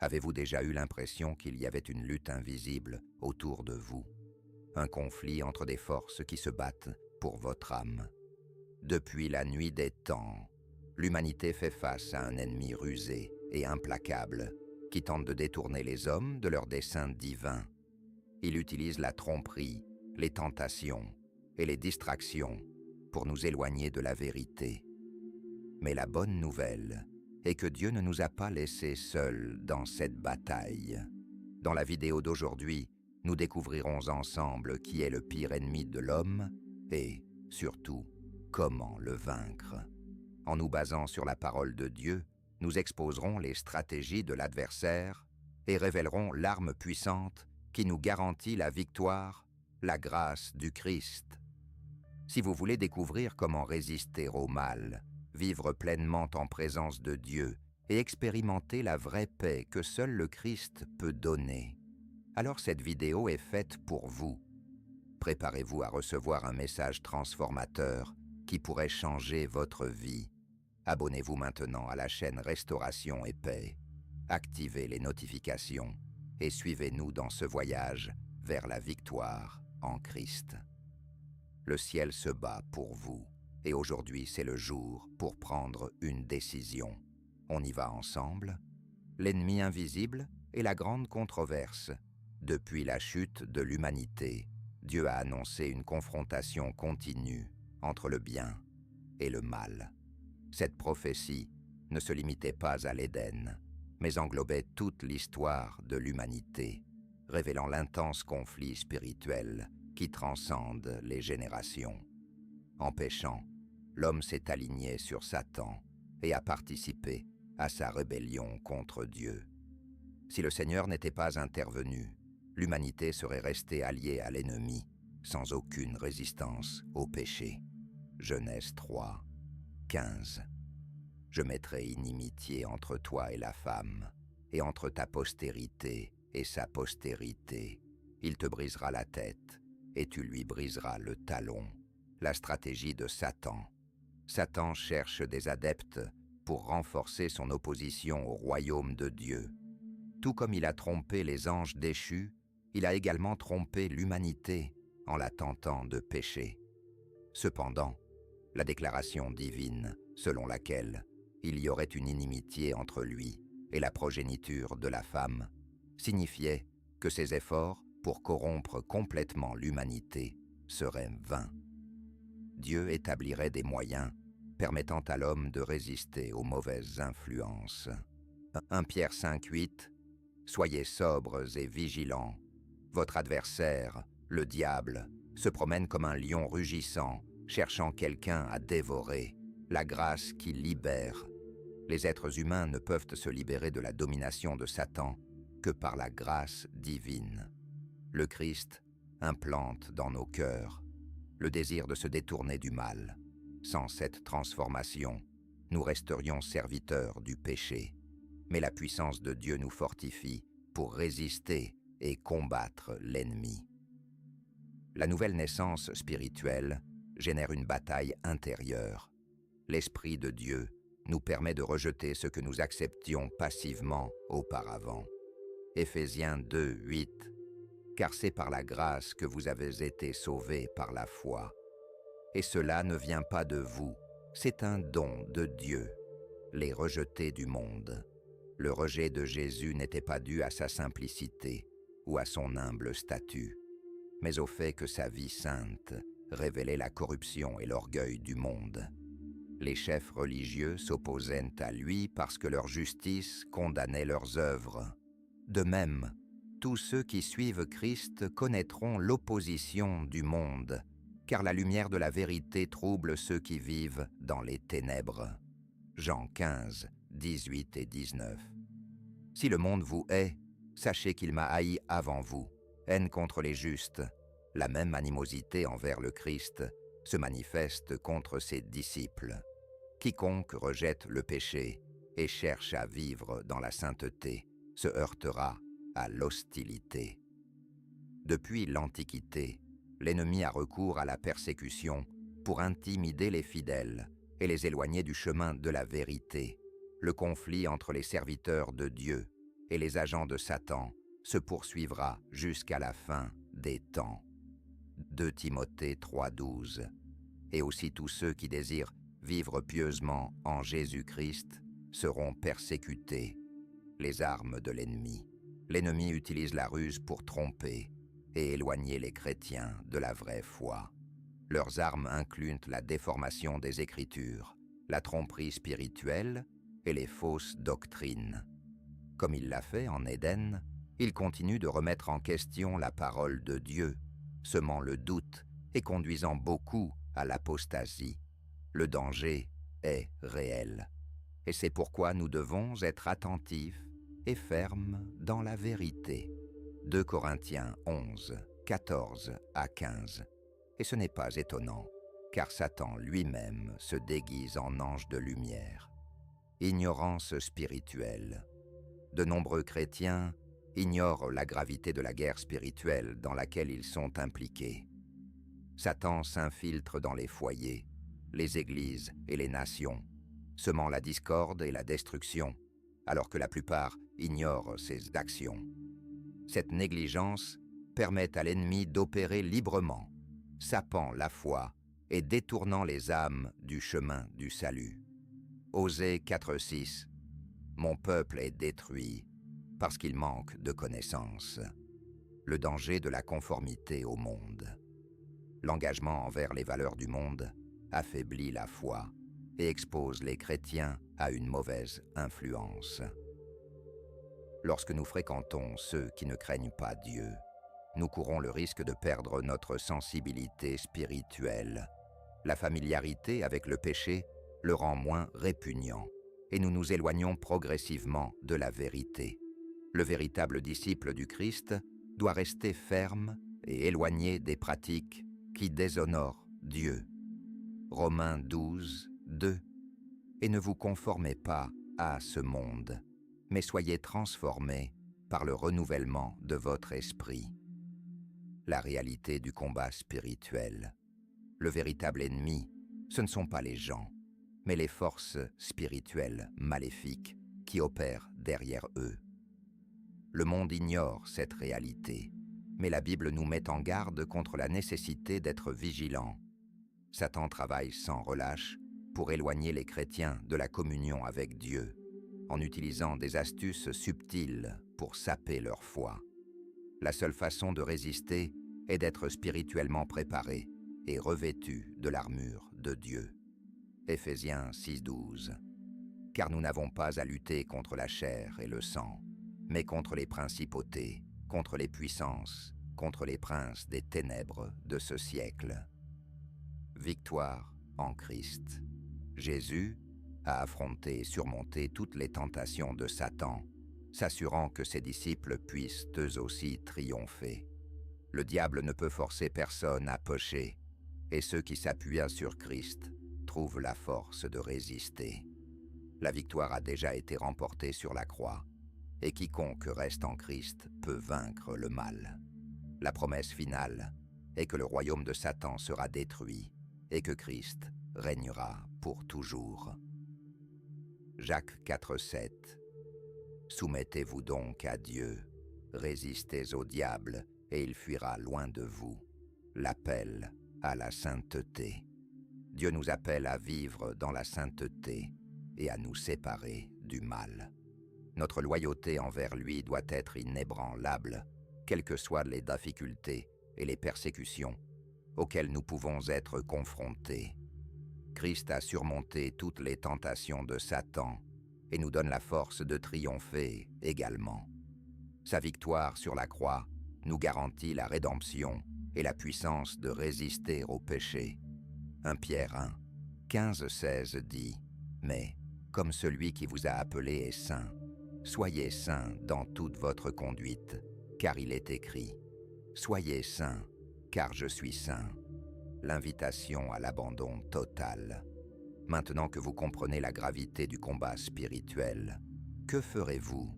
Avez-vous déjà eu l'impression qu'il y avait une lutte invisible autour de vous? Un conflit entre des forces qui se battent pour votre âme. Depuis la nuit des temps, l'humanité fait face à un ennemi rusé et implacable qui tente de détourner les hommes de leurs desseins divins. Il utilise la tromperie, les tentations et les distractions pour nous éloigner de la vérité. Mais la bonne nouvelle est que Dieu ne nous a pas laissés seuls dans cette bataille. Dans la vidéo d'aujourd'hui, nous découvrirons ensemble qui est le pire ennemi de l'homme et, surtout, comment le vaincre. En nous basant sur la parole de Dieu, nous exposerons les stratégies de l'adversaire et révélerons l'arme puissante qui nous garantit la victoire, la grâce du Christ. Si vous voulez découvrir comment résister au mal, vivre pleinement en présence de Dieu et expérimenter la vraie paix que seul le Christ peut donner, alors cette vidéo est faite pour vous. Préparez-vous à recevoir un message transformateur qui pourrait changer votre vie. Abonnez-vous maintenant à la chaîne Restauration et Paix. Activez les notifications et suivez-nous dans ce voyage vers la victoire en Christ. Le ciel se bat pour vous et aujourd'hui c'est le jour pour prendre une décision. On y va ensemble? L'ennemi invisible et la grande controverse. Depuis la chute de l'humanité, Dieu a annoncé une confrontation continue entre le bien et le mal. Cette prophétie ne se limitait pas à l'Éden, mais englobait toute l'histoire de l'humanité, révélant l'intense conflit spirituel qui transcende les générations. En péchant, l'homme s'est aligné sur Satan et a participé à sa rébellion contre Dieu. Si le Seigneur n'était pas intervenu, l'humanité serait restée alliée à l'ennemi, sans aucune résistance au péché. Genèse 3, 15. Je mettrai inimitié entre toi et la femme, et entre ta postérité et sa postérité. Il te brisera la tête, et tu lui briseras le talon. La stratégie de Satan. Satan cherche des adeptes pour renforcer son opposition au royaume de Dieu. Tout comme il a trompé les anges déchus, il a également trompé l'humanité en la tentant de pécher. Cependant, la déclaration divine, selon laquelle il y aurait une inimitié entre lui et la progéniture de la femme, signifiait que ses efforts pour corrompre complètement l'humanité seraient vains. Dieu établirait des moyens permettant à l'homme de résister aux mauvaises influences. 1 Pierre 5,8 « Soyez sobres et vigilants. Votre adversaire, le diable, se promène comme un lion rugissant, cherchant quelqu'un à dévorer, la grâce qui libère. Les êtres humains ne peuvent se libérer de la domination de Satan que par la grâce divine. Le Christ implante dans nos cœurs le désir de se détourner du mal. Sans cette transformation, nous resterions serviteurs du péché. Mais la puissance de Dieu nous fortifie pour résister et combattre l'ennemi. La nouvelle naissance spirituelle génère une bataille intérieure. L'Esprit de Dieu nous permet de rejeter ce que nous acceptions passivement auparavant. Éphésiens 2, 8 « Car c'est par la grâce que vous avez été sauvés par la foi. Et cela ne vient pas de vous, c'est un don de Dieu. Les rejetés du monde. » Le rejet de Jésus n'était pas dû à sa simplicité ou à son humble statut, mais au fait que sa vie sainte révélait la corruption et l'orgueil du monde. Les chefs religieux s'opposaient à lui parce que leur justice condamnait leurs œuvres. De même, tous ceux qui suivent Christ connaîtront l'opposition du monde, car la lumière de la vérité trouble ceux qui vivent dans les ténèbres. Jean 15, 18 et 19. Si le monde vous hait, sachez qu'il m'a haï avant vous. Haine contre les justes. La même animosité envers le Christ se manifeste contre ses disciples. Quiconque rejette le péché et cherche à vivre dans la sainteté se heurtera à l'hostilité. Depuis l'Antiquité, l'ennemi a recours à la persécution pour intimider les fidèles et les éloigner du chemin de la vérité. Le conflit entre les serviteurs de Dieu et les agents de Satan se poursuivra jusqu'à la fin des temps. 2 Timothée 3,12. Et aussi tous ceux qui désirent vivre pieusement en Jésus-Christ seront persécutés. Les armes de l'ennemi. L'ennemi utilise la ruse pour tromper et éloigner les chrétiens de la vraie foi. Leurs armes incluent la déformation des Écritures, la tromperie spirituelle et les fausses doctrines. Comme il l'a fait en Éden, il continue de remettre en question la parole de Dieu, semant le doute et conduisant beaucoup à l'apostasie. Le danger est réel. Et c'est pourquoi nous devons être attentifs et fermes dans la vérité. 2 Corinthiens 11, 14 à 15. Et ce n'est pas étonnant, car Satan lui-même se déguise en ange de lumière. Ignorance spirituelle. De nombreux chrétiens ignorent la gravité de la guerre spirituelle dans laquelle ils sont impliqués. Satan s'infiltre dans les foyers, les églises et les nations, semant la discorde et la destruction, alors que la plupart ignorent ses actions. Cette négligence permet à l'ennemi d'opérer librement, sapant la foi et détournant les âmes du chemin du salut. Osée 4,6. Mon peuple est détruit parce qu'il manque de connaissances. Le danger de la conformité au monde. L'engagement envers les valeurs du monde affaiblit la foi et expose les chrétiens à une mauvaise influence. Lorsque nous fréquentons ceux qui ne craignent pas Dieu, nous courons le risque de perdre notre sensibilité spirituelle. La familiarité avec le péché le rend moins répugnant et nous nous éloignons progressivement de la vérité. Le véritable disciple du Christ doit rester ferme et éloigné des pratiques qui déshonorent Dieu. Romains 12, 2. Et ne vous conformez pas à ce monde, mais soyez transformés par le renouvellement de votre esprit. La réalité du combat spirituel. Le véritable ennemi, ce ne sont pas les gens, mais les forces spirituelles maléfiques qui opèrent derrière eux. Le monde ignore cette réalité, mais la Bible nous met en garde contre la nécessité d'être vigilants. Satan travaille sans relâche pour éloigner les chrétiens de la communion avec Dieu, en utilisant des astuces subtiles pour saper leur foi. La seule façon de résister est d'être spirituellement préparé et revêtu de l'armure de Dieu. Éphésiens 6,12. Car nous n'avons pas à lutter contre la chair et le sang, mais contre les principautés, contre les puissances, contre les princes des ténèbres de ce siècle. Victoire en Christ. Jésus a affronté et surmonté toutes les tentations de Satan, s'assurant que ses disciples puissent eux aussi triompher. Le diable ne peut forcer personne à pécher, et ceux qui s'appuient sur Christ trouvent la force de résister. La victoire a déjà été remportée sur la croix, et quiconque reste en Christ peut vaincre le mal. La promesse finale est que le royaume de Satan sera détruit et que Christ régnera pour toujours. Jacques 4,7. Soumettez-vous donc à Dieu, résistez au diable et il fuira loin de vous. L'appel à la sainteté. Dieu nous appelle à vivre dans la sainteté et à nous séparer du mal. Notre loyauté envers lui doit être inébranlable, quelles que soient les difficultés et les persécutions auxquelles nous pouvons être confrontés. Christ a surmonté toutes les tentations de Satan et nous donne la force de triompher également. Sa victoire sur la croix nous garantit la rédemption et la puissance de résister au péché. 1 Pierre 1, 15-16 dit « Mais, comme celui qui vous a appelé est saint, soyez saints dans toute votre conduite, car il est écrit « Soyez saints, car je suis saint ». L'invitation à l'abandon total. Maintenant que vous comprenez la gravité du combat spirituel, que ferez-vous?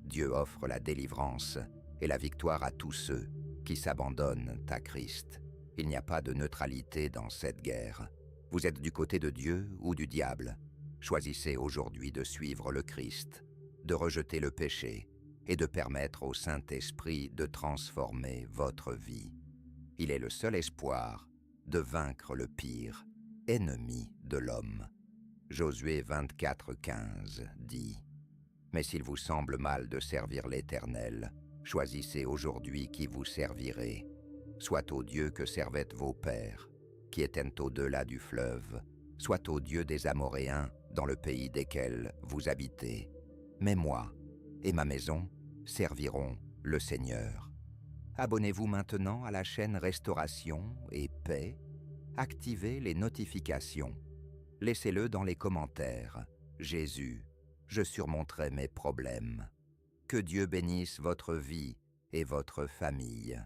Dieu offre la délivrance et la victoire à tous ceux qui s'abandonnent à Christ. Il n'y a pas de neutralité dans cette guerre. Vous êtes du côté de Dieu ou du diable. Choisissez aujourd'hui de suivre le Christ, de rejeter le péché et de permettre au Saint-Esprit de transformer votre vie. Il est le seul espoir de vaincre le pire, ennemi de l'homme. Josué 24:15 dit « Mais s'il vous semble mal de servir l'Éternel, choisissez aujourd'hui qui vous servirez, soit au Dieu que servaient vos pères, qui étaient au-delà du fleuve, soit au Dieu des Amoréens, dans le pays desquels vous habitez. Mais moi et ma maison servirons le Seigneur. » Abonnez-vous maintenant à la chaîne Restauration et Paix. Activez les notifications. Laissez-le dans les commentaires. Jésus, je surmonterai mes problèmes. Que Dieu bénisse votre vie et votre famille.